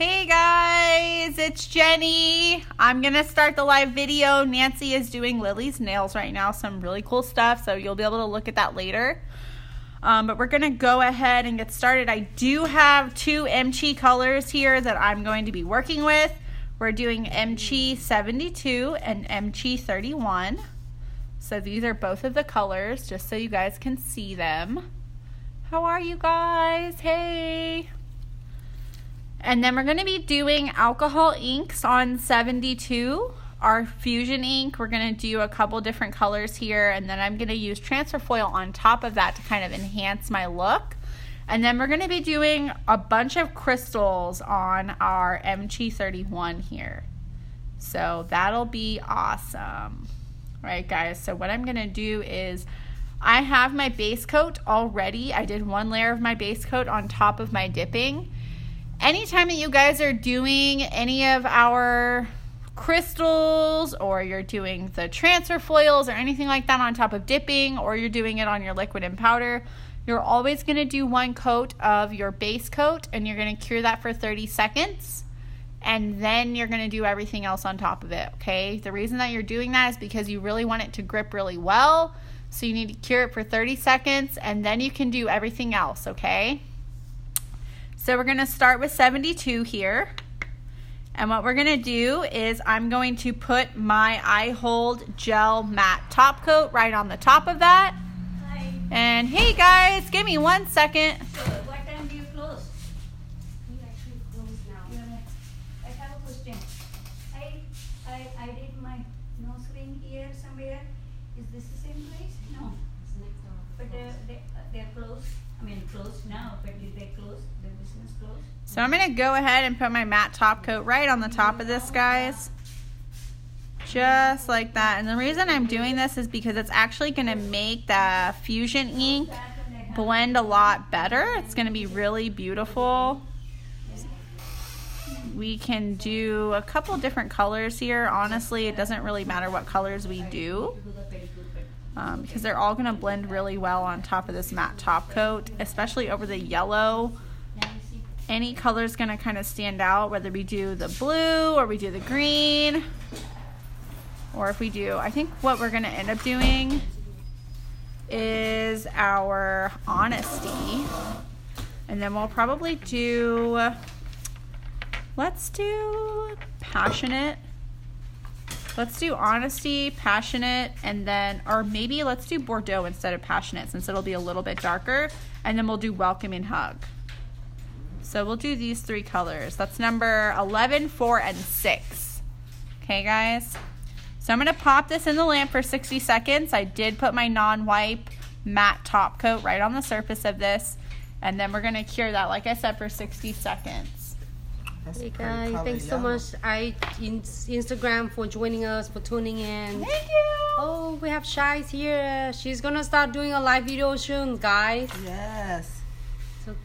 Hey guys, it's Jenny. I'm gonna start the live video. Nancy is doing Lily's nails right now, some really cool stuff, so you'll be able to look at that later. But we're gonna go ahead and get started. I do have two MChi colors here that I'm going to be working with. We're doing MChi 72 and MChi 31. So these are both of the colors, just so you guys can see them. How are you guys? Hey. And then we're going to be doing alcohol inks on 72. Our fusion ink, we're going to do a couple different colors here, and then I'm going to use transfer foil on top of that to kind of enhance my look. And then we're going to be doing a bunch of crystals on our MChi 31 here. So that'll be awesome. All right, guys, so what I'm going to do is I have my base coat already. I did one layer of my base coat on top of my dipping. Anytime that you guys are doing any of our crystals, or you're doing the transfer foils or anything like that on top of dipping, or you're doing it on your liquid and powder, you're always going to do one coat of your base coat, and you're going to cure that for 30 seconds, and then you're going to do everything else on top of it, okay? The reason that you're doing that is because you really want it to grip really well, so you need to cure it for 30 seconds, and then you can do everything else, okay? So we're going to start with 72 here. And what we're going to do is I'm going to put my Eye Hold Gel Matte Top Coat right on the top of that. Hi. And hey guys, give me 1 second. So what time do you close? We actually close now. I have a question. I did my nose ring here somewhere. Is this the same place? No. It's next door. But they're closed. I mean closed now, but did they close? The business closed? So I'm going to go ahead and put my matte top coat right on the top of this, guys. Just like that. And the reason I'm doing this is because it's actually going to make the fusion ink blend a lot better. It's going to be really beautiful. We can do a couple different colors here. Honestly, it doesn't really matter what colors we do, because they're all going to blend really well on top of this matte top coat, especially over the yellow. Any color is going to kind of stand out, whether we do the blue or we do the green, or if we do, I think what we're going to end up doing is our honesty, and then we'll probably do, let's do passionate. Let's do honesty, passionate, and then, or maybe let's do Bordeaux instead of passionate, since it'll be a little bit darker, and then we'll do welcome and hug. So we'll do these three colors. That's number 11, 4, and 6. Okay, guys? So I'm going to pop this in the lamp for 60 seconds. I did put my non-wipe matte top coat right on the surface of this, and then we're going to cure that, like I said, for 60 seconds. Hey guys, thanks so much Instagram for joining us, for tuning in. Thank you. Oh, we have Shai's here. She's gonna start doing a live video soon, guys. Yes. So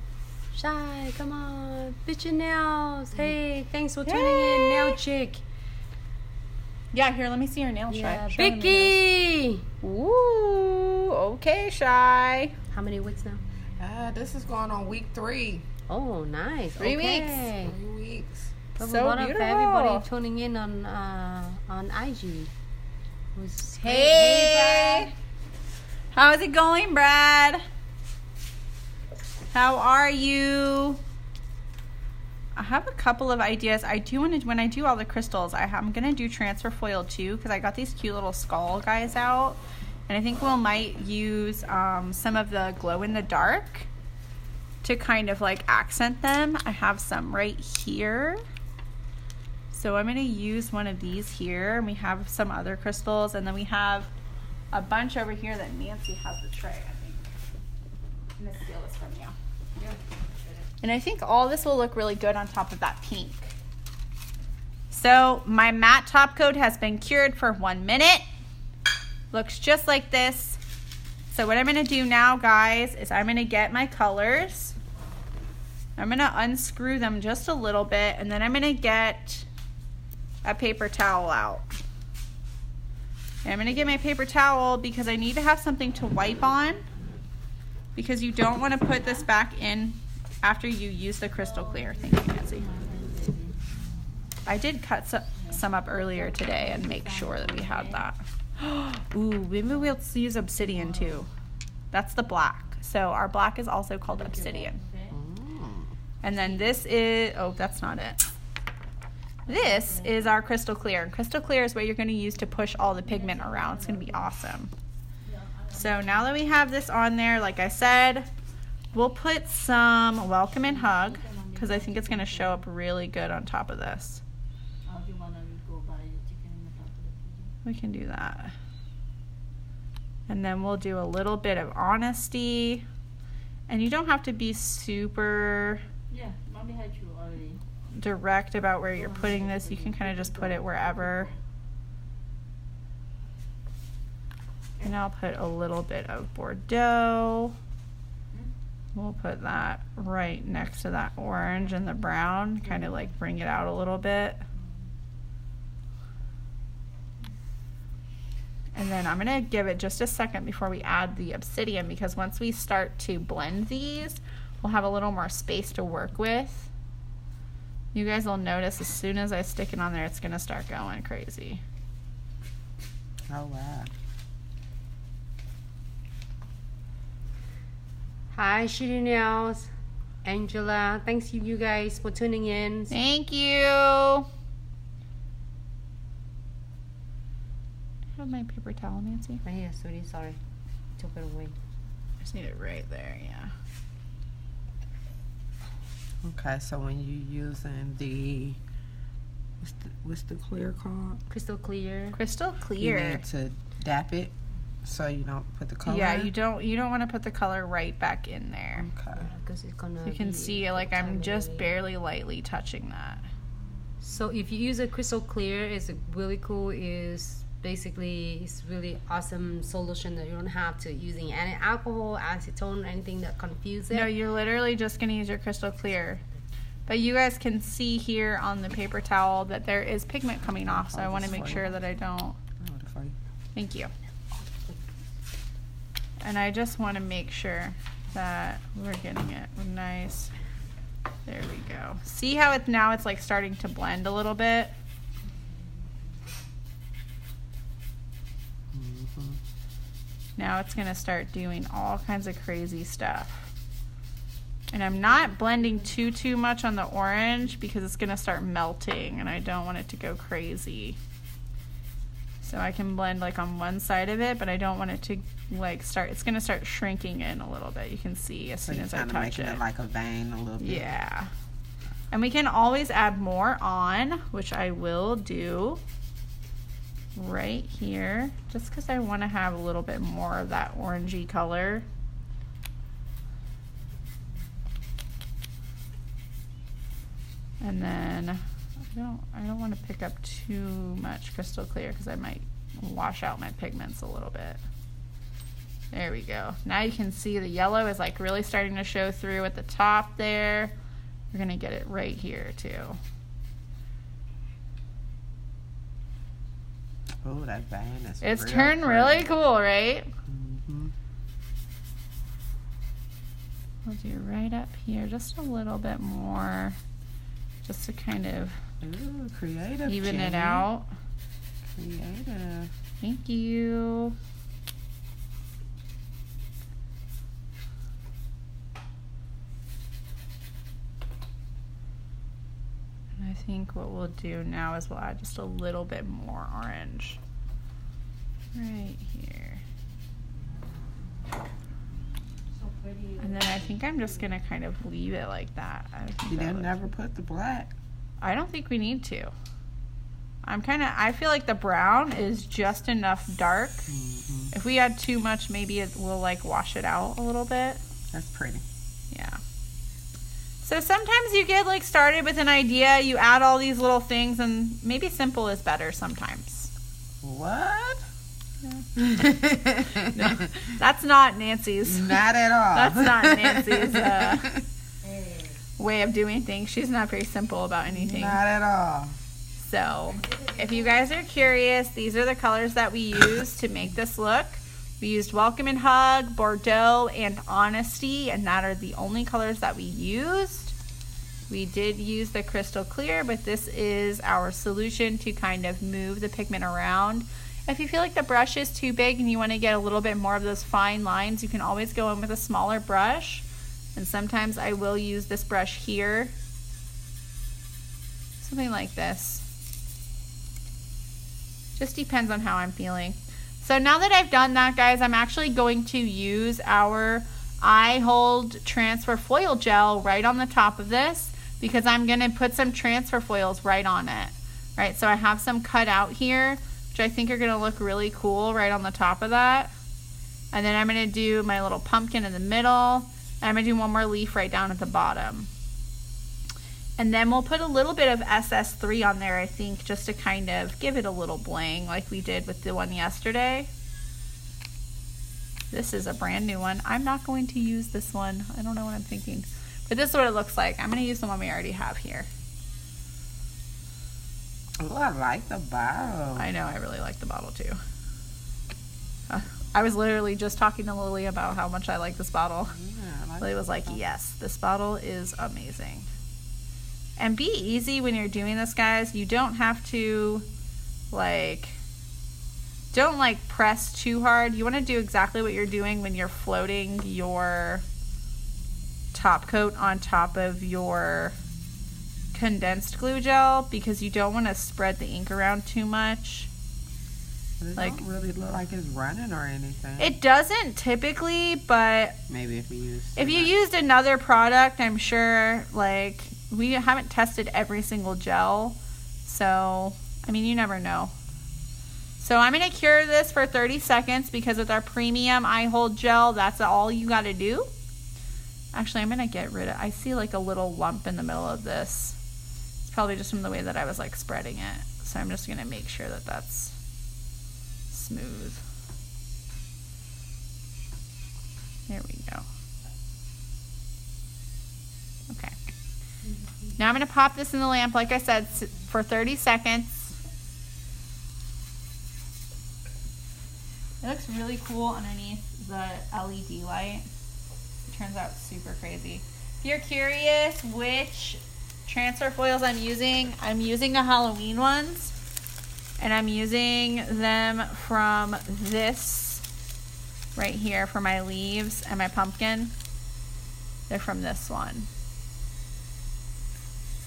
Shai, come on, bitch your nails. Hey, thanks for tuning in, nail chick. Yeah, here, let me see your nail, Yeah, Shy. Vicky. Ooh, okay, Shy. How many weeks now? This is going on week 3. Oh, nice. 3 weeks. 3 weeks. We have So a lot beautiful. of everybody tuning in on IG. Hey, how's it going, Brad? How are you? I have a couple of ideas. I do want to, when I do all the crystals, I'm going to do transfer foil too, because I got these cute little skull guys out, and I think we might use some of the glow in the dark to kind of like accent them. I have some right here. So I'm going to use one of these here, and we have some other crystals, and then we have a bunch over here that Nancy has the tray, I think. I'm going to steal this from you. And I think all this will look really good on top of that pink. So my matte top coat has been cured for 1 minute. Looks just like this. So what I'm going to do now, guys, is I'm going to get my colors. I'm going to unscrew them just a little bit, and then I'm going to get a paper towel out. And I'm going to get my paper towel because I need to have something to wipe on, because you don't want to put this back in after you use the crystal clear. Thank you, Nancy. I did cut some up earlier today and make sure that we had that. Ooh, maybe we'll use obsidian too. That's the black. So our black is also called obsidian. And then this is, oh, that's not it. This is our crystal clear. Crystal clear is what you're going to use to push all the pigment around. It's going to be awesome. So now that we have this on there, like I said, we'll put some welcome and hug because I think it's going to show up really good on top of this. We can do that. And then we'll do a little bit of honesty. And you don't have to be super direct about where you're putting this. You can kind of just put it wherever. And I'll put a little bit of Bordeaux. We'll put that right next to that orange and the brown, kind of like bring it out a little bit. And then I'm going to give it just a second before we add the obsidian, because once we start to blend these, we'll have a little more space to work with. You guys will notice as soon as I stick it on there, it's going to start going crazy. Oh, wow. Hi, Shitty Nails, Angela. Thanks you guys for tuning in. Thank you. Have my paper towel, Nancy? Right here, sweetie. Sorry. Took it away. I just need it right there, yeah. Okay, so when you're using the what's the clear called? Crystal clear. Crystal You clear. need to dap it so you don't put the color. Yeah, you don't want to put the color right back in there. Okay. Because it's gonna. You can be see like I'm just contaminated. barely lightly touching that. So if you use a crystal clear, it's really cool. Is basically it's really awesome solution that you don't have to using any alcohol, acetone, anything that confuse it. No, you're literally just going to use your crystal clear. But you guys can see here on the paper towel that there is pigment coming off, so I want to make sure that I don't. Thank you. And I just want to make sure that we're getting it nice. There we go. See how it's now it's like starting to blend a little bit? Now it's going to start doing all kinds of crazy stuff. And I'm not blending too much on the orange because it's going to start melting and I don't want it to go crazy. So I can blend like on one side of it, but I don't want it to like start, it's going to start shrinking in a little bit. You can see as soon as I touch making it. it like a vein a little bit. Yeah. And we can always add more on, which I will do right here, just because I want to have a little bit more of that orangey color. And then I don't want to pick up too much crystal clear because I might wash out my pigments a little bit. There we go. Now you can see the yellow is like really starting to show through at the top there. We're gonna get it right here too. Oh, that vein is It's real turned pretty. really cool, right? Mm-hmm. We'll do right up here, just a little bit more, just to kind of Ooh, creative. even it Jenny. out. Creative. Thank you. And I think what we'll do now is we'll add just a little bit more orange right here. And then I think I'm just gonna kind of leave it like that. I think You that didn't looks- never put the black. I don't think we need to. I feel like the brown is just enough dark. Mm-hmm. If we add too much, maybe it will like wash it out a little bit. That's pretty. Yeah. So sometimes you get like started with an idea, you add all these little things, and maybe simple is better sometimes. What? No, that's not Nancy's. Not at all. That's not Nancy's way of doing things. She's not very simple about anything. Not at all. So if you guys are curious, these are the colors that we used to make this look. We used Welcome and Hug, Bordeaux, and Honesty, and that are the only colors that we used. We did use the crystal clear, but this is our solution to kind of move the pigment around. If you feel like the brush is too big and you want to get a little bit more of those fine lines, you can always go in with a smaller brush. And sometimes I will use this brush here. Something like this. Just depends on how I'm feeling. So now that I've done that, guys, I'm actually going to use our Eye Hold Transfer Foil Gel right on the top of this, because I'm going to put some transfer foils right on it. Right, so I have some cut out here, which I think are going to look really cool right on the top of that. And then I'm going to do my little pumpkin in the middle, and I'm going to do one more leaf right down at the bottom. And then we'll put a little bit of SS3 on there, I think, just to kind of give it a little bling like we did with the one yesterday. This is a brand new one. I'm not going to use this one. I don't know what I'm thinking. But this is what it looks like. I'm going to use the one we already have here. Oh, I like the bottle. I know, I really like the bottle too. I was literally just talking to Lily about how much I like this bottle. Yeah, Lily was like, yes, this bottle is amazing. And be easy when you're doing this, guys. You don't have to, don't press too hard. You want to do exactly what you're doing when you're floating your top coat on top of your condensed glue gel, because you don't want to spread the ink around too much. It don't really look like it's running or anything. It doesn't typically, but maybe if you used another product, I'm sure, we haven't tested every single gel, so I mean, you never know. So I'm going to cure this for 30 seconds, because with our premium Eye Hold Gel, that's all you got to do. Actually, I'm going to get rid of, I see like a little lump in the middle of this. It's probably just from the way that I was spreading it. So I'm just going to make sure that that's smooth. There we go. Okay. Now I'm going to pop this in the lamp, like I said, for 30 seconds. It looks really cool underneath the LED light. It turns out super crazy. If you're curious which transfer foils I'm using the Halloween ones. And I'm using them from this right here for my leaves and my pumpkin. They're from this one.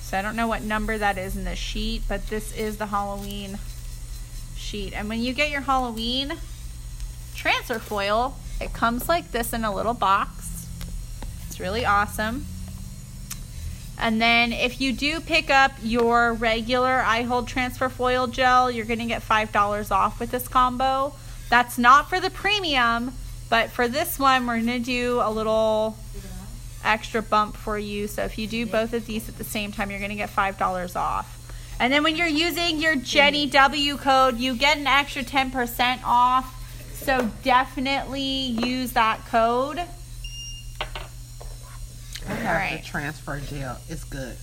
So I don't know what number that is in the sheet, but this is the Halloween sheet. And when you get your Halloween transfer foil, it comes like this in a little box. It's really awesome. And then if you do pick up your regular Eye Hold Transfer Foil Gel, you're going to get $5 off with this combo. That's not for the premium, but for this one, we're going to do a little extra bump for you. So if you do both of these at the same time, you're going to get $5 off. And then when you're using your Jenny W code, you get an extra 10% off. So definitely use that code. I have the transfer gel. It's good.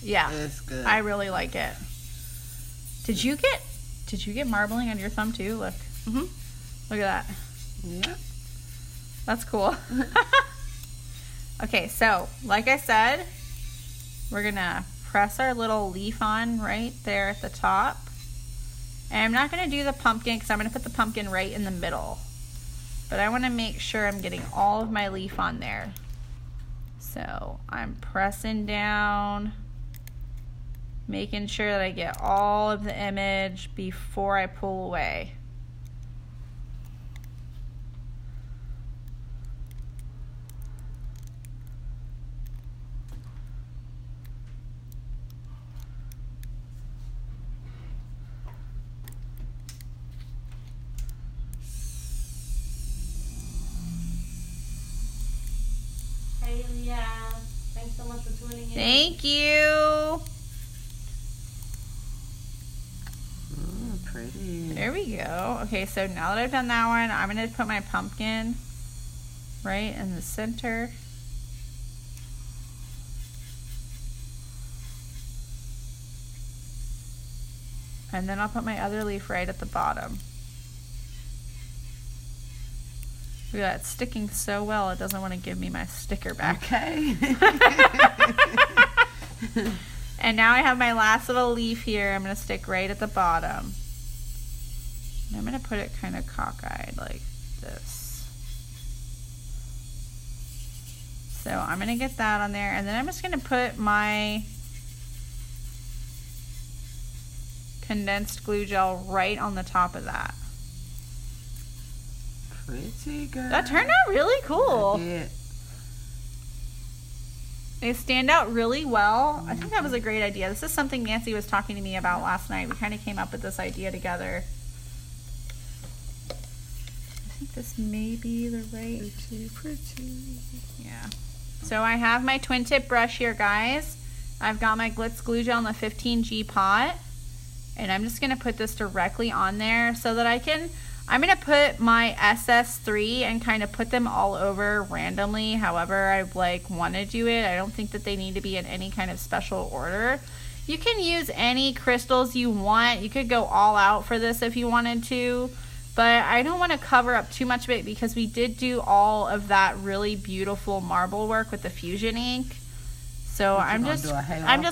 Yeah, it's good. I really like it. Did you get marbling on your thumb too? Look. Look at that. Yeah. That's cool. Okay, so like I said, we're gonna press our little leaf on right there at the top. And I'm not gonna do the pumpkin because I'm gonna put the pumpkin right in the middle. But I wanna make sure I'm getting all of my leaf on there. So I'm pressing down, making sure that I get all of the image before I pull away. Hey, Leah. Thanks so much for tuning in. Thank you. Pretty. There we go. Okay, so now that I've done that one, I'm going to put my pumpkin right in the center. And then I'll put my other leaf right at the bottom. Look at that, it's sticking so well, it doesn't want to give me my sticker back. Okay. And now I have my last little leaf here. I'm going to stick right at the bottom. And I'm going to put it kind of cockeyed like this. So I'm going to get that on there. And then I'm just going to put my condensed glue gel right on the top of that. Pretty good. That turned out really cool. I did. They stand out really well. I think that was a great idea. This is something Nancy was talking to me about last night. We kind of came up with this idea together. I think this may be the right. Pretty. Yeah. So I have my twin tip brush here, guys. I've got my Glitz glue gel in the 15G pot. And I'm just going to put this directly on there so that I'm going to put my SS3 and kind of put them all over randomly however I want to do it. I don't think that they need to be in any kind of special order. You can use any crystals you want. You could go all out for this if you wanted to, but I don't want to cover up too much of it because we did do all of that really beautiful marble work with the fusion ink. So I'm just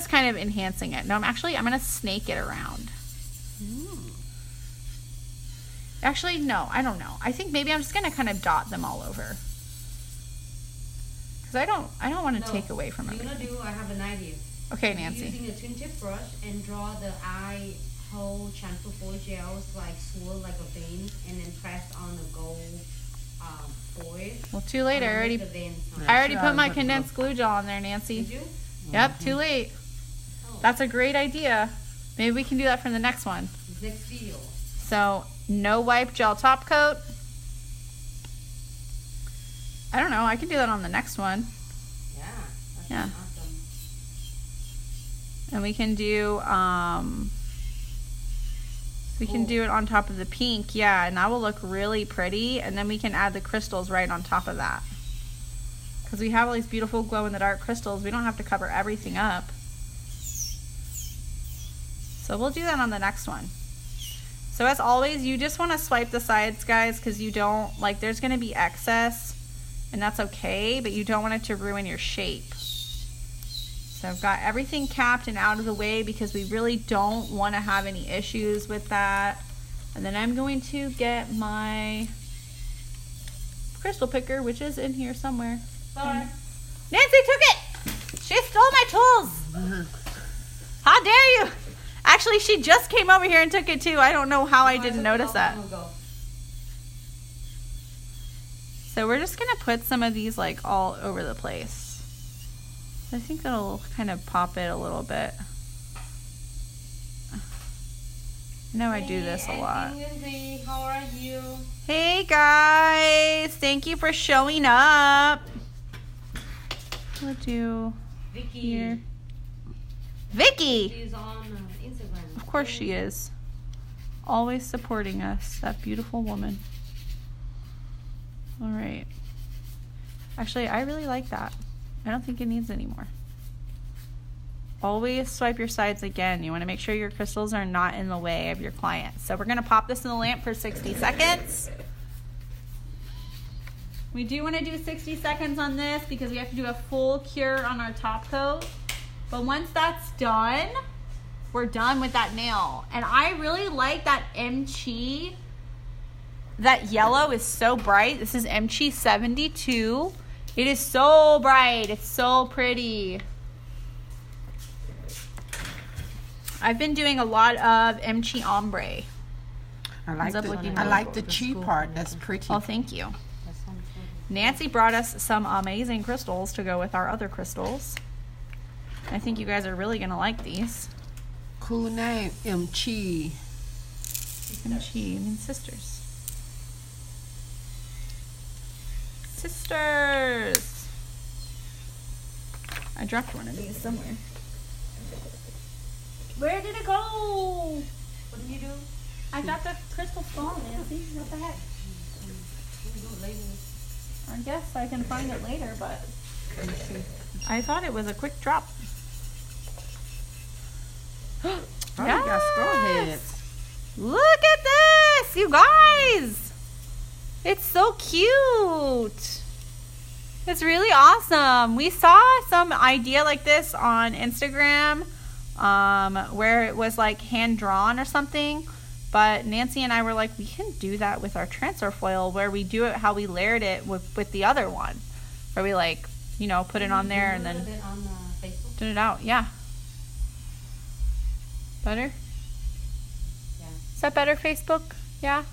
kind of enhancing it. No, I'm going to snake it around. Actually, no, I don't know. I think maybe I'm just gonna kind of dot them all over because I don't want to take away from everything. I have an idea. Okay, Nancy. Using a twin tip brush and draw the eye hole shampoo foil gels like swirl like a vein and then press on the gold foil. Well, too late. I already put my condensed glue gel on there, Nancy. Did you? Yep, too late. Oh. That's a great idea. Maybe we can do that for the next one. Next video. So, no wipe gel top coat. I don't know. I can do that on the next one. Yeah. That's awesome. And we can do do it on top of the pink. Yeah, and that will look really pretty. And then we can add the crystals right on top of that. Because we have all these beautiful glow-in-the-dark crystals. We don't have to cover everything up. So we'll do that on the next one. So as always, you just want to swipe the sides, guys, because you don't, there's going to be excess, and that's okay, but you don't want it to ruin your shape. So I've got everything capped and out of the way because we really don't want to have any issues with that. And then I'm going to get my crystal picker, which is in here somewhere. Sorry. Nancy took it! She stole my tools! How dare you! Actually, she just came over here and took it too. I don't know how I didn't notice that. So we're just going to put some of these all over the place. I think that'll kind of pop it a little bit. I know I do this a lot. Lindsay, how are you? Hey guys, thank you for showing up. We'll do Vicky. Here. Vicky! She's on Instagram. Of course she is. Always supporting us, that beautiful woman. All right. Actually, I really like that. I don't think it needs any more. Always swipe your sides again. You want to make sure your crystals are not in the way of your client. So we're going to pop this in the lamp for 60 seconds. We do want to do 60 seconds on this because we have to do a full cure on our top coat. But once that's done, we're done with that nail. And I really like that MChi. That yellow is so bright. This is MChi 72. It is so bright. It's so pretty. I've been doing a lot of MChi ombre. I like the chi part. That's pretty. Oh, thank you. Nancy brought us some amazing crystals to go with our other crystals. I think you guys are really going to like these. Cool name, MChi. MChi, I mean sisters. Sisters! I dropped one of these somewhere. Where did it go? What did you do? I dropped a crystal skull, Nancy. What the heck? I guess I can find it later, but I thought it was a quick drop. Oh, you got skull heads. Look at this, you guys. It's so cute. It's really awesome. We saw some idea like this on Instagram where it was like hand drawn or something. But Nancy and I were like, we can do that with our transfer foil where we do it how we layered it with the other one. Where we like, you know, put it on there and then did it out. Yeah. Better? Yeah. Is that better, Facebook? Yeah.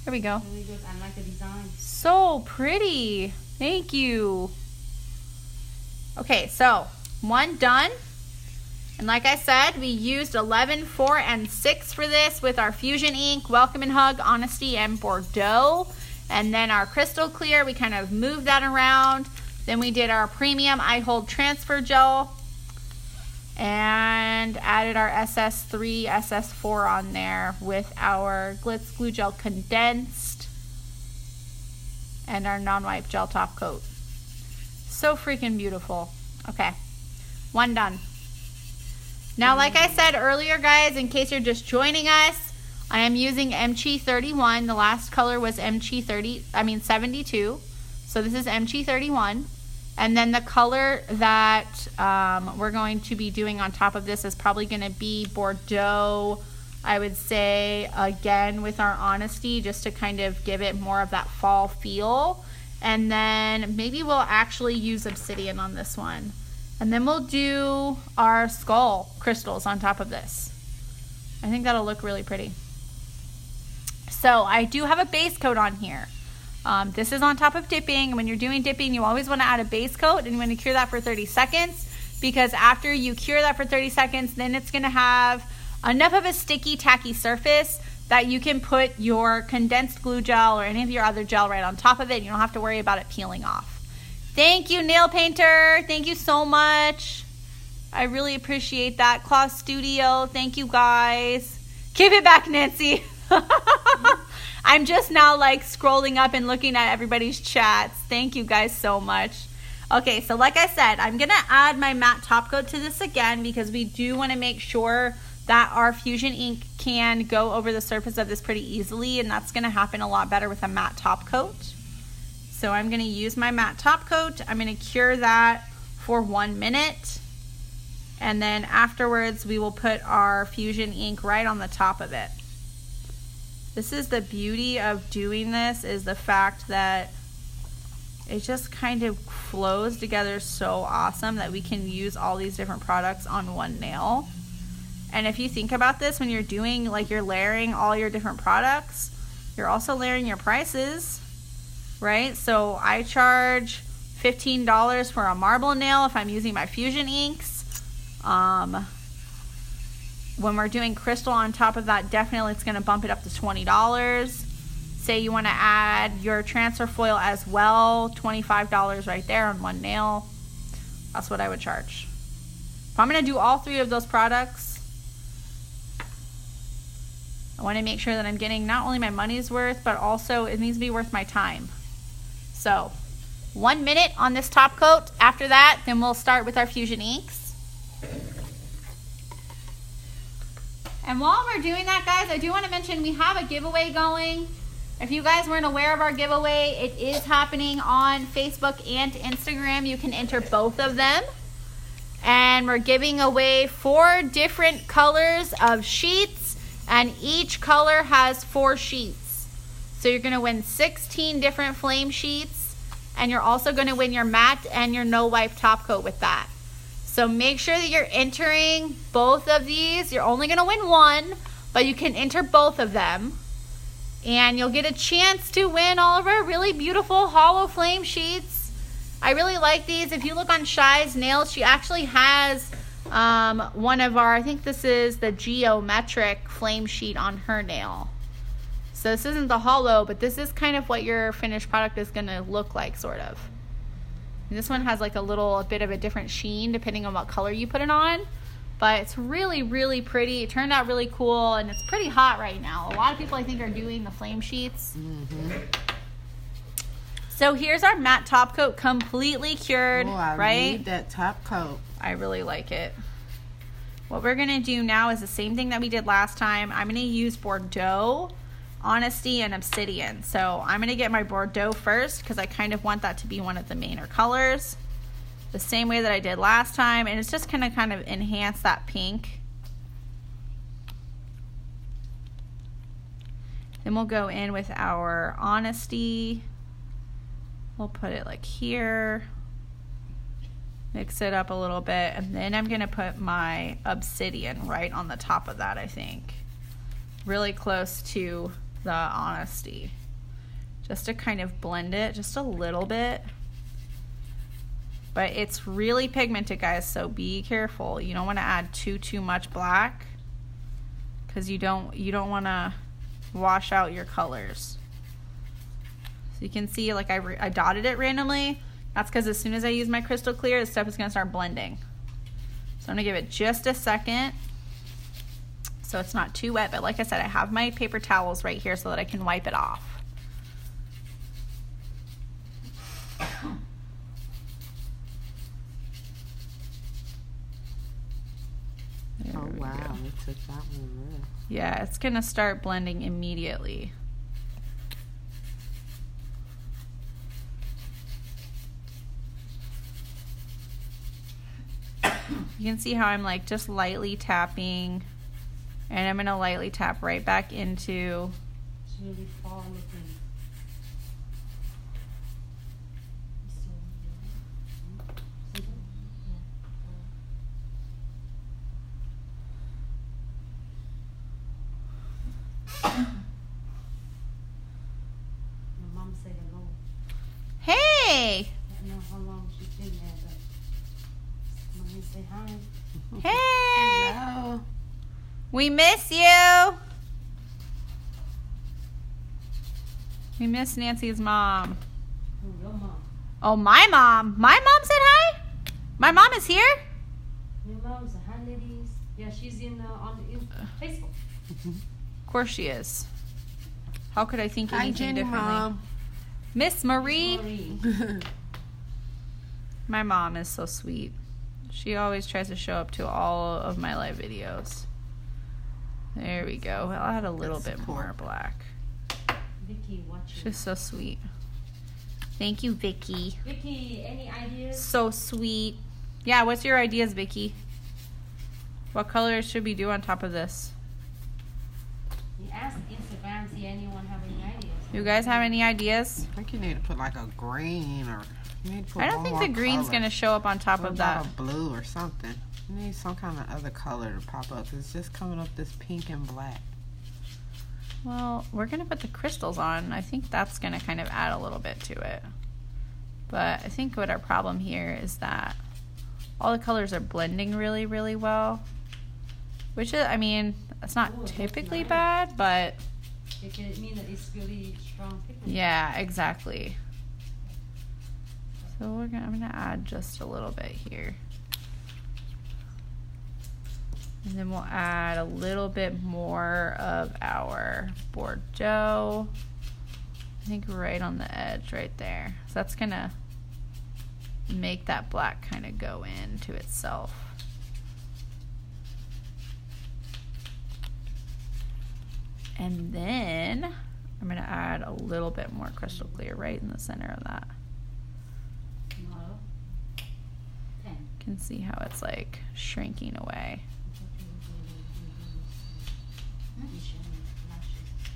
Here we go. Really good. I like the design. So pretty. Thank you. Okay, so one done. And like I said, we used 11, 4, and 6 for this with our Fusion Ink, Welcome and Hug, Honesty, and Bordeaux. And then our Crystal Clear, we kind of moved that around. Then we did our Premium Eye Hold Transfer Gel. And added our SS3, SS4 on there with our Glitz Glue Gel Condensed. And our non-wipe gel top coat. So freaking beautiful. Okay, one done. Now, like I said earlier, guys, in case you're just joining us, I am using MG31. The last color was MG72. So this is MG31. And then the color that we're going to be doing on top of this is probably going to be Bordeaux, I would say, again with our Honesty, just to kind of give it more of that fall feel. And then maybe we'll actually use Obsidian on this one. And then we'll do our skull crystals on top of this. I think that'll look really pretty. So I do have a base coat on here. This is on top of dipping. When you're doing dipping, you always want to add a base coat and you want to cure that for 30 seconds. Because after you cure that for 30 seconds, then it's going to have enough of a sticky, tacky surface that you can put your condensed glue gel or any of your other gel right on top of it. You don't have to worry about it peeling off. Thank you, Nail Painter. Thank you so much. I really appreciate that. Claw Studio, thank you guys. Give it back, Nancy. I'm just now like scrolling up and looking at everybody's chats. Thank you guys so much. Okay, so like I said, I'm going to add my matte top coat to this again because we do want to make sure that our Fusion ink can go over the surface of this pretty easily, and that's going to happen a lot better with a matte top coat. So I'm going to use my matte top coat. I'm going to cure that for 1 minute. And then afterwards, we will put our Fusion ink right on the top of it. This is the beauty of doing this, is the fact that it just kind of flows together so awesome that we can use all these different products on one nail. And if you think about this, when you're doing, like you're layering all your different products, you're also layering your prices. Right? So I charge $15 for a marble nail if I'm using my Fusion inks. When we're doing crystal on top of that, definitely it's going to bump it up to $20. Say you want to add your transfer foil as well, $25 right there on one nail. That's what I would charge. If I'm going to do all 3 of those products, I want to make sure that I'm getting not only my money's worth, but also it needs to be worth my time. So 1 minute on this top coat. After that, then we'll start with our Fusion inks. And while we're doing that, guys, I do want to mention we have a giveaway going. If you guys weren't aware of our giveaway, it is happening on Facebook and Instagram. You can enter both of them. And we're giving away 4 different colors of sheets, and each color has 4 sheets. So you're going to win 16 different flame sheets, and you're also going to win your matte and your no wipe top coat with that. So make sure that you're entering both of these. You're only going to win one, but you can enter both of them. And you'll get a chance to win all of our really beautiful hollow flame sheets. I really like these. If you look on Shy's nails, she actually has one of our, I think this is the geometric flame sheet on her nail. So this isn't the hollow, but this is kind of what your finished product is going to look like, sort of. And this one has like a bit of a different sheen depending on what color you put it on. But it's really, really pretty. It turned out really cool, and it's pretty hot right now. A lot of people, I think, are doing the flame sheets. Mm-hmm. So here's our matte top coat, completely cured, right? Need that top coat. I really like it. What we're going to do now is the same thing that we did last time. I'm going to use Bordeaux Honesty and Obsidian. So I'm going to get my Bordeaux first because I kind of want that to be one of the mainer colors. The same way that I did last time, and it's just going to kind of enhance that pink. Then we'll go in with our Honesty. We'll put it like here. Mix it up a little bit, and then I'm going to put my Obsidian right on the top of that, I think. Really close to the Honesty. Just to kind of blend it just a little bit. But it's really pigmented, guys, so be careful. You don't want to add too much black because you don't want to wash out your colors. So you can see, like, I dotted it randomly. That's because as soon as I use my crystal clear, the stuff is going to start blending. So I'm going to give it just a second so it's not too wet. But like I said, I have my paper towels right here so that I can wipe it off. Oh wow, we took that one real. Yeah, it's gonna start blending immediately. You can see how I'm like just lightly tapping, and I'm gonna lightly tap right back into. It's really fall looking. My mom said hello. Hey! I don't know how long she's been there, but mommy say hi. Hey! Hello. We miss you! We miss Nancy's mom. Oh, your mom. Oh, my mom. My mom said hi? My mom is here? Your mom's a hi, ladies. Yeah, she's in Facebook. Of course she is. How could I think Hi, anything Jenny, differently? Mom. Miss Marie. Marie. My mom is so sweet. She always tries to show up to all of my live videos. There we go. Well, I'll add a little That's bit cool. more black. Vicky watching. She's so sweet. Thank you, Vicky. Vicky, any ideas? So sweet. Yeah, what's your ideas, Vicky? What colors should we do on top of this? You asked Instagram, see anyone have any ideas? You guys have any ideas? I think you need to put like a green, or you need to put I don't one think more the green's color. going to show up on top What of about that. a blue or something? You need some kind of other color to pop up. It's just coming up this pink and black. Well, we're going to put the crystals on. I think that's going to kind of add a little bit to it. But I think what our problem here is that all the colors are blending really, really well. Which is, I mean, it's not Ooh, it looks typically nice. bad, but It can mean that it's really strong pigment. yeah, exactly. So I'm gonna add just a little bit here. And then we'll add a little bit more of our Bordeaux. I think right on the edge right there. So that's gonna make that black kind of go into itself. And then I'm gonna add a little bit more crystal clear right in the center of that. Model. 10. You can see how it's like shrinking away.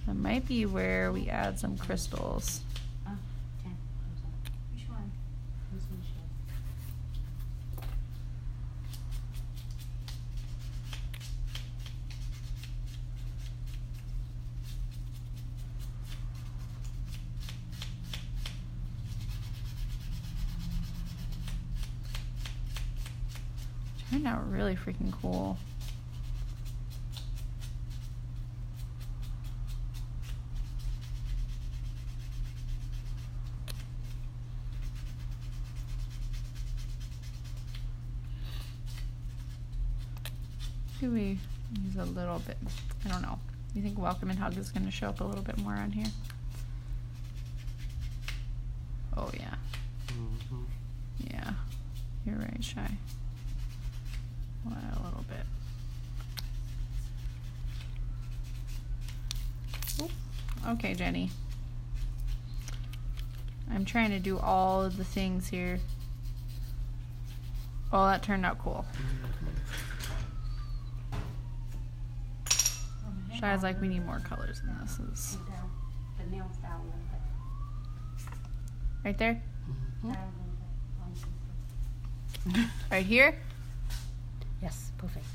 That might be where we add some crystals. 10. I'm sorry. Which one? This one show. Turned out really freaking cool. Maybe we use a little bit. I don't know. You think Welcome and Hug is going to show up a little bit more on here? Oh, yeah. Mm-hmm. Yeah. You're right, Shy. We'll add a little bit. Oop. Okay, Jenny. I'm trying to do all of the things here. Oh, that turned out cool. Shai's like, we need more colors in this. The nails down a little bit. Right there? Down a little bit. Right here? Yes, perfect.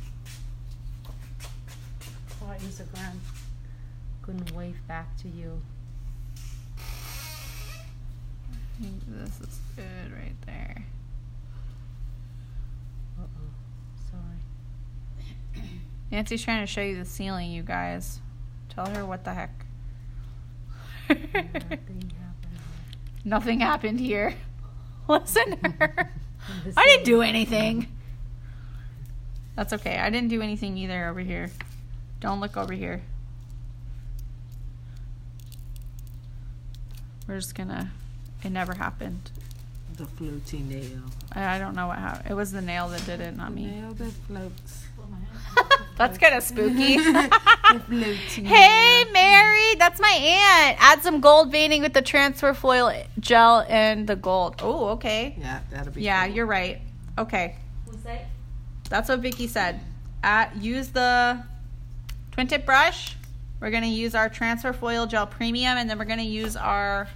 For Instagram, couldn't wave back to you. I think this is good right there. Uh-oh, sorry. Nancy's trying to show you the ceiling, you guys. Tell her what the heck. Nothing happened. Nothing happened here. Listen to her. I didn't do anything. That's okay. I didn't do anything either over here. Don't look over here. We're just gonna... It never happened. The floaty nail. I don't know what happened. It was the nail that did it, not me. Nail that floats. That's kind of spooky. The floaty Hey, nail. Mary, that's my aunt. Add some gold veining with the transfer foil gel and the gold. Oh, okay. Yeah, that'll be Yeah, cool. you're right. Okay, Who's that? that's what Vicky said. Use the twin tip brush. We're gonna use our transfer foil gel premium, and then we're gonna use our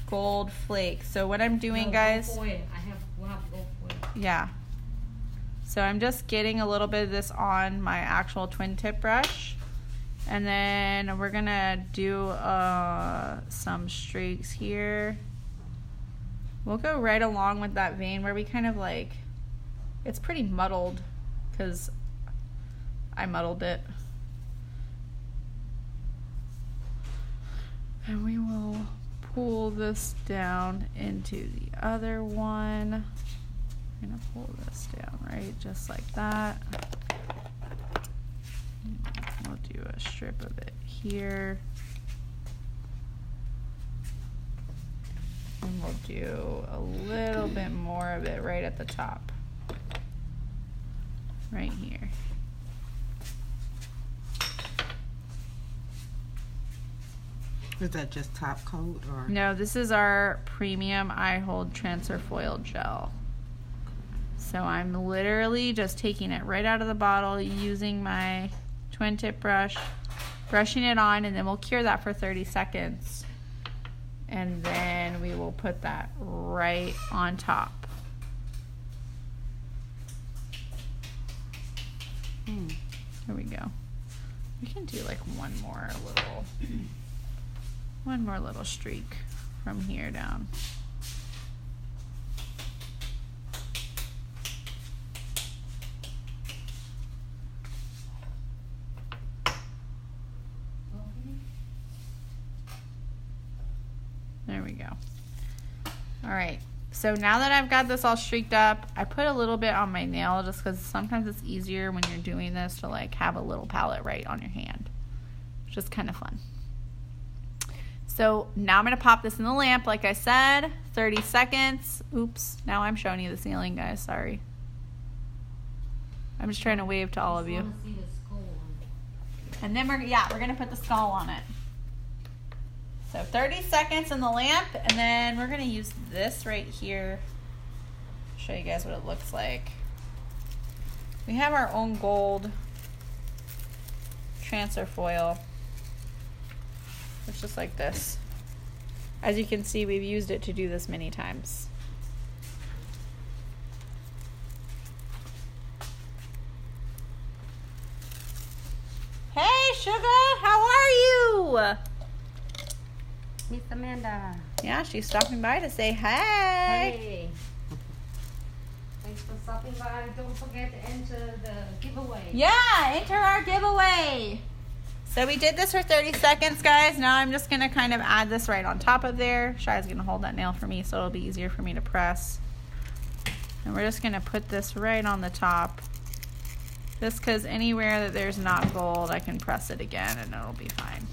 gold flake. So what I'm doing, guys. We'll have to go for it. Yeah. So I'm just getting a little bit of this on my actual twin tip brush. And then we're gonna do some streaks here. We'll go right along with that vein where we kind of like, it's pretty muddled because I muddled it. And we will pull this down into the other one. I'm gonna pull this down right just like that. We'll do a strip of it here. And we'll do a little bit more of it right at the top. Right here. Is that just top coat or? No, this is our premium eye hold transfer foil gel. So I'm literally just taking it right out of the bottle, using my twin tip brush, brushing it on, and then we'll cure that for 30 seconds. And then we will put that right on top. There we go. We can do like one more little streak from here down. There we go. All right. So now that I've got this all streaked up, I put a little bit on my nail just because sometimes it's easier when you're doing this to like have a little palette right on your hand. It's just kind of fun. So now I'm going to pop this in the lamp, like I said, 30 seconds. Oops, now I'm showing you the ceiling, guys. Sorry. I'm just trying to wave to all of you. And then we're going to put the skull on it. So 30 seconds in the lamp, and then we're going to use this right here. Show you guys what it looks like. We have our own gold transfer foil. It's just like this. As you can see, we've used it to do this many times. Hey, Sugar, how are you? Miss Amanda. Yeah, she's stopping by to say hey. Hey. Thanks for stopping by. Don't forget to enter the giveaway. Yeah, enter our giveaway. So we did this for 30 seconds, guys. Now I'm just going to kind of add this right on top of there. Shai's going to hold that nail for me so it'll be easier for me to press. And we're just going to put this right on the top. Just because anywhere that there's not gold, I can press it again and it'll be fine.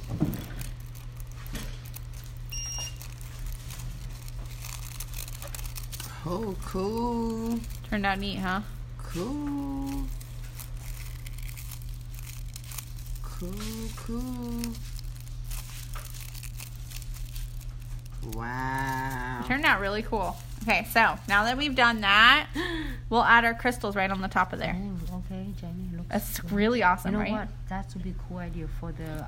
Oh, cool. Turned out neat, huh? Cool. Cool, cool. Wow. It turned out really cool. Okay, so now that we've done that, we'll add our crystals right on the top of there. Oh, okay, Jenny. Looks That's good. really awesome, You know right? what? That would be a cool idea for the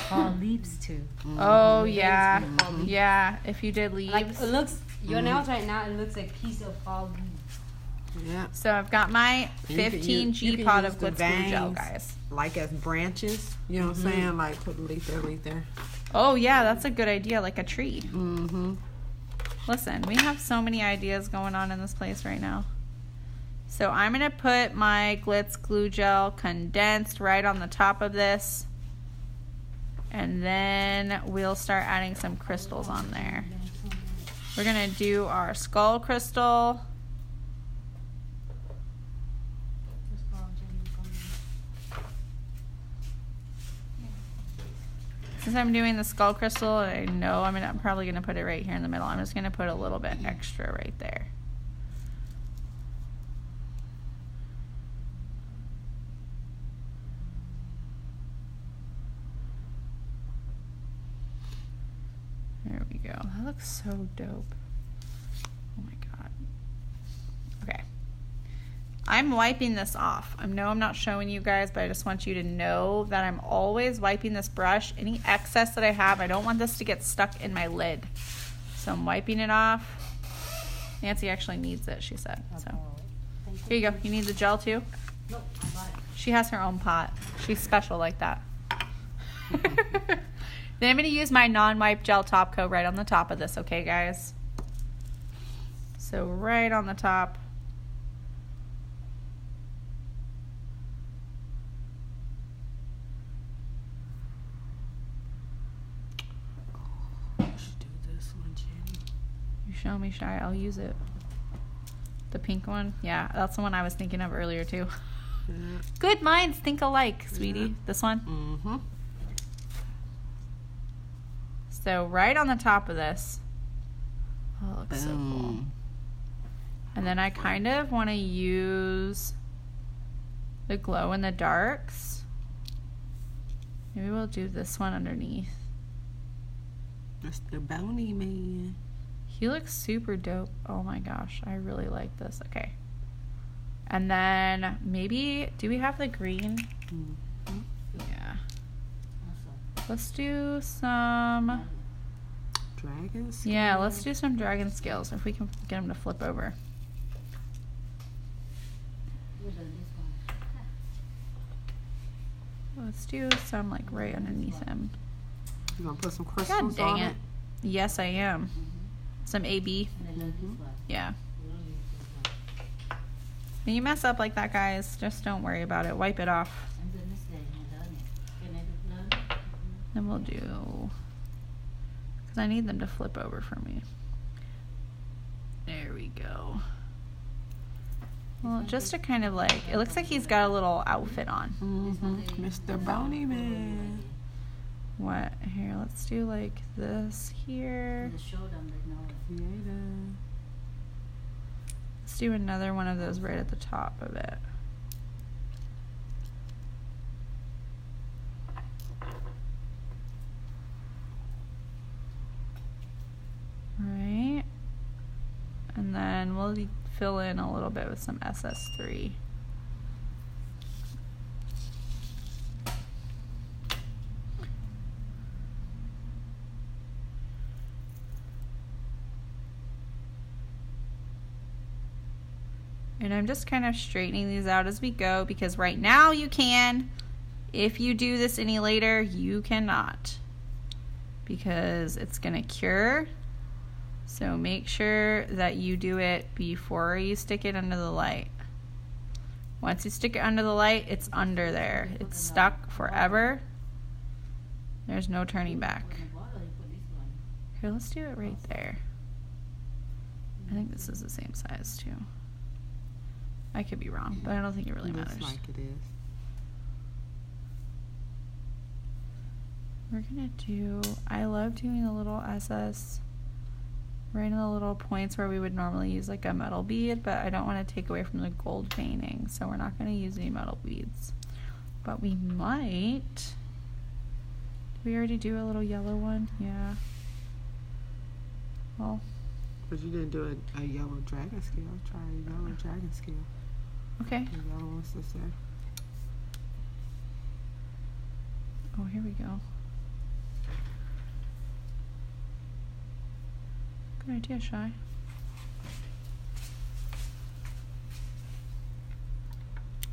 fall leaves too. Oh, yeah. Mm-hmm. Yeah, if you did leaves. Like it looks, your nails right now, it looks like a piece of fall leaves. Yeah. So I've got my You can 15 use- you G can pot use of the Glitz glue gel, veins. guys. Like as branches, you know what I'm saying? Like put a leaf there. Oh, yeah, that's a good idea, like a tree. Mm-hmm. Listen, we have so many ideas going on in this place right now. So I'm going to put my Glitz glue gel condensed right on the top of this. And then we'll start adding some crystals on there. We're going to do our skull crystal. Since I'm doing the skull crystal, I know I'm probably going to put it right here in the middle. I'm just going to put a little bit extra right there. There we go. That looks so dope. Oh my god. Okay. I'm wiping this off. I know I'm not showing you guys, but I just want you to know that I'm always wiping this brush. Any excess that I have, I don't want this to get stuck in my lid. So I'm wiping it off. Nancy actually needs it, she said. So here you go. You need the gel too? Nope, I got it. She has her own pot. She's special like that. Then I'm going to use my non-wipe gel top coat right on the top of this, okay, guys? So right on the top. You should do this one, Jenny. You show me, Shy. I'll use it. The pink one? Yeah, that's the one I was thinking of earlier, too. Yeah. Good minds think alike, sweetie. Yeah. This one? Mm-hmm. So right on the top of this. Oh, it looks so cool. Boom. And then I kind of want to use the glow in the darks. Maybe we'll do this one underneath. That's the Bounty Man. He looks super dope. Oh my gosh, I really like this. Okay. And then maybe, do we have the green? Mm-hmm. Yeah. Let's do some, Dragon Scale. yeah, let's do some dragon scales if we can get them to flip over. Let's do some like right underneath him. You gonna put some God crystals dang on it. Yes, I am. Some AB. Mm-hmm. Yeah. When you mess up like that, guys, just don't worry about it. Wipe it off. Then we'll do, because I need them to flip over for me. There we go. Well, just to kind of like, it looks like he's got a little outfit on. Mm-hmm. Mr. Bounty Man. What? Here, let's do like this here. Creator. Let's do another one of those right at the top of it. Right. And then we'll fill in a little bit with some SS3. And I'm just kind of straightening these out as we go because right now you can. If you do this any later, you cannot. Because it's going to cure. So make sure that you do it before you stick it under the light. Once you stick it under the light, it's under there. It's stuck forever. There's no turning back. Here, let's do it right there. I think this is the same size too. I could be wrong, but I don't think it really Looks matters. like it is. We're gonna do, I love doing the little SS right in the little points where we would normally use like a metal bead, but I don't want to take away from the gold painting, so we're not going to use any metal beads. But we might. Did we already do a little yellow one? Yeah. Well, But you didn't do a yellow dragon scale. Try a yellow dragon scale. okay. The yellow one's just there. Oh, here we go. Good idea, Shy.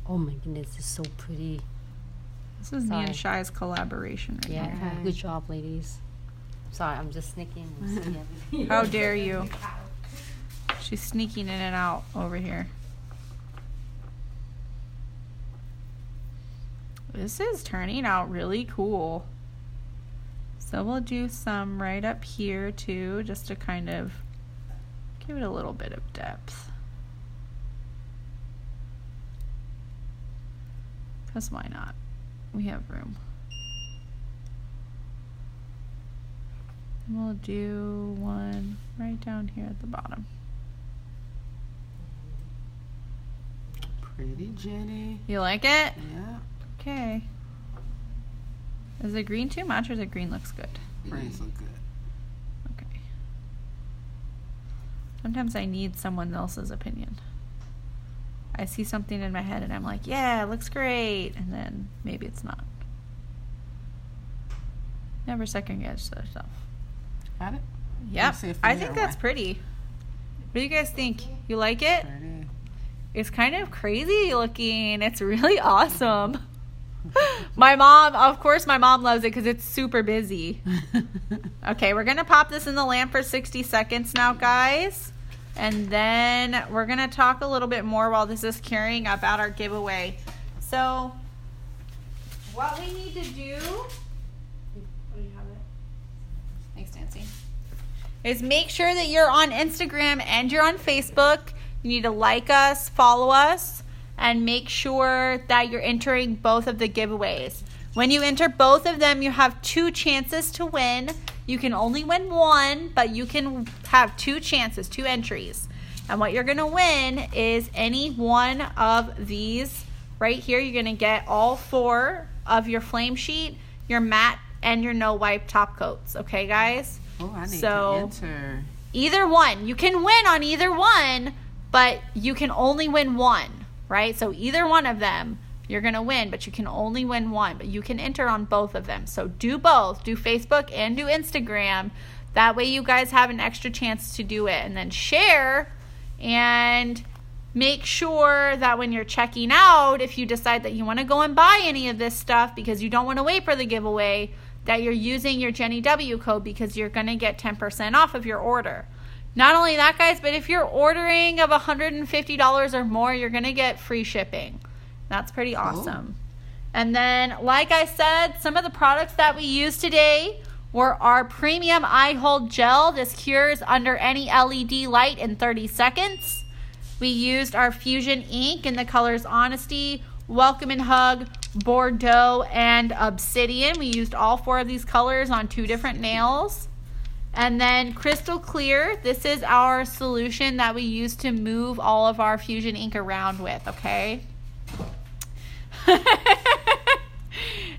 Oh my goodness, it's so pretty. This is me Sorry. and Shy's collaboration right Yeah, here. good job, ladies. Sorry, I'm just sneaking. And seeing everything. How dare you? She's sneaking in and out over here. This is turning out really cool. So we'll do some right up here too, just to kind of give it a little bit of depth. Because why not? We have room. And we'll do one right down here at the bottom. Pretty, Jenny. You like it? Yeah. Okay. Is the green too much, or the green looks good? Greens look good. Okay. Sometimes I need someone else's opinion. I see something in my head and I'm like, yeah, it looks great. And then maybe it's not. Never second guess yourself. Got it? Yep. see it from I here, think that's right? pretty. What do you guys think? You like it? Pretty. It's kind of crazy looking. It's really awesome. My mom, of course, my mom loves it because it's super busy. Okay, we're going to pop this in the lamp for 60 seconds now, guys. And then we're going to talk a little bit more while this is curing about our giveaway. So, what we need to do... Oh, you have it? Thanks, Nancy. Is make sure that you're on Instagram and you're on Facebook. You need to like us, follow us, and make sure that you're entering both of the giveaways. When you enter both of them, you have 2 chances to win. You can only win one, but you can have 2 chances, 2 entries. And what you're going to win is any one of these right here. You're going to get all 4 of your flame sheet, your matte, and your no wipe top coats. Okay, guys? Oh, I need So- to enter. Either one. You can win on either one, but you can only win one, right? So either one of them, you're going to win, but you can only win one. But you can enter on both of them. So do both. Do Facebook and do Instagram. That way you guys have an extra chance to do it. And then share and make sure that when you're checking out, if you decide that you want to go and buy any of this stuff because you don't want to wait for the giveaway, that you're using your Jenny W code because you're going to get 10% off of your order. Not only that, guys, but if you're ordering of $150 or more, you're going to get free shipping. That's pretty awesome. And then, like I said, some of the products that we used today were our premium eye hold gel. This cures under any LED light in 30 seconds. We used our Fusion ink in the colors Honesty, Welcome and Hug, Bordeaux, and Obsidian. We used all 4 of these colors on 2 different nails. And then Crystal Clear. This is our solution that we use to move all of our Fusion ink around with, okay?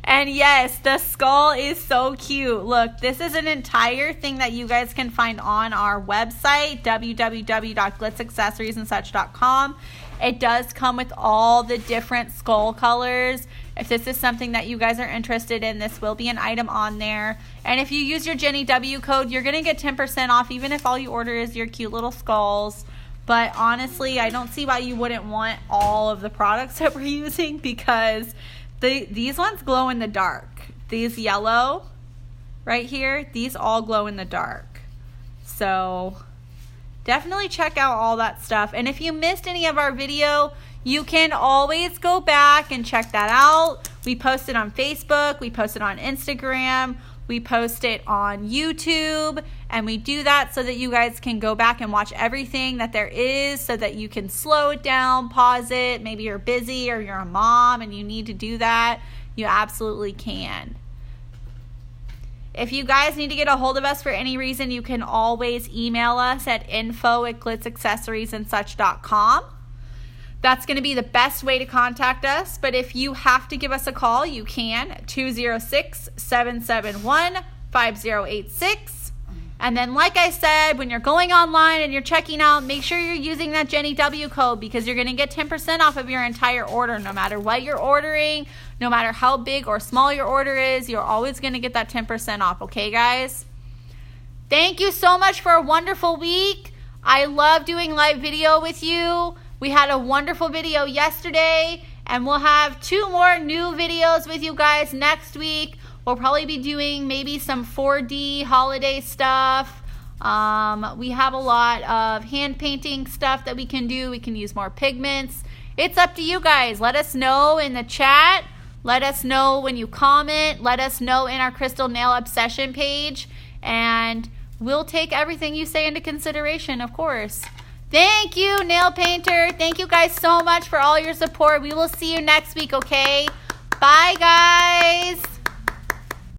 And yes, the skull is so cute. Look, this is an entire thing that you guys can find on our website, www.glitzaccessoriesandsuch.com. It does come with all the different skull colors. If this is something that you guys are interested in, this will be an item on there. And if you use your Jenny W code, you're going to get 10% off, even if all you order is your cute little skulls. But honestly, I don't see why you wouldn't want all of the products that we're using, because these ones glow in the dark. These yellow right here, these all glow in the dark. So definitely check out all that stuff. And if you missed any of our video, you can always go back and check that out. We post it on Facebook, we post it on Instagram, we post it on YouTube, and we do that so that you guys can go back and watch everything that there is, so that you can slow it down, pause it. Maybe you're busy or you're a mom and you need to do that. You absolutely can. If you guys need to get a hold of us for any reason, you can always email us at info@glitzaccessoriesandsuch.com. That's going to be the best way to contact us. But if you have to give us a call, you can, 206-771-5086. And then, like I said, when you're going online and you're checking out, make sure you're using that Jenny W code, because you're going to get 10% off of your entire order. No matter what you're ordering, no matter how big or small your order is, you're always going to get that 10% off. Okay, guys? Thank you so much for a wonderful week. I love doing live video with you. We had a wonderful video yesterday, and we'll have 2 more new videos with you guys next week. We'll probably be doing maybe some 4D holiday stuff. We have a lot of hand painting stuff that we can do. We can use more pigments. It's up to you guys. Let us know in the chat. Let us know when you comment. Let us know in our Crystal Nail Obsession page. And we'll take everything you say into consideration, of course. Thank you, Nail Painter. Thank you guys so much for all your support. We will see you next week, okay? Bye, guys.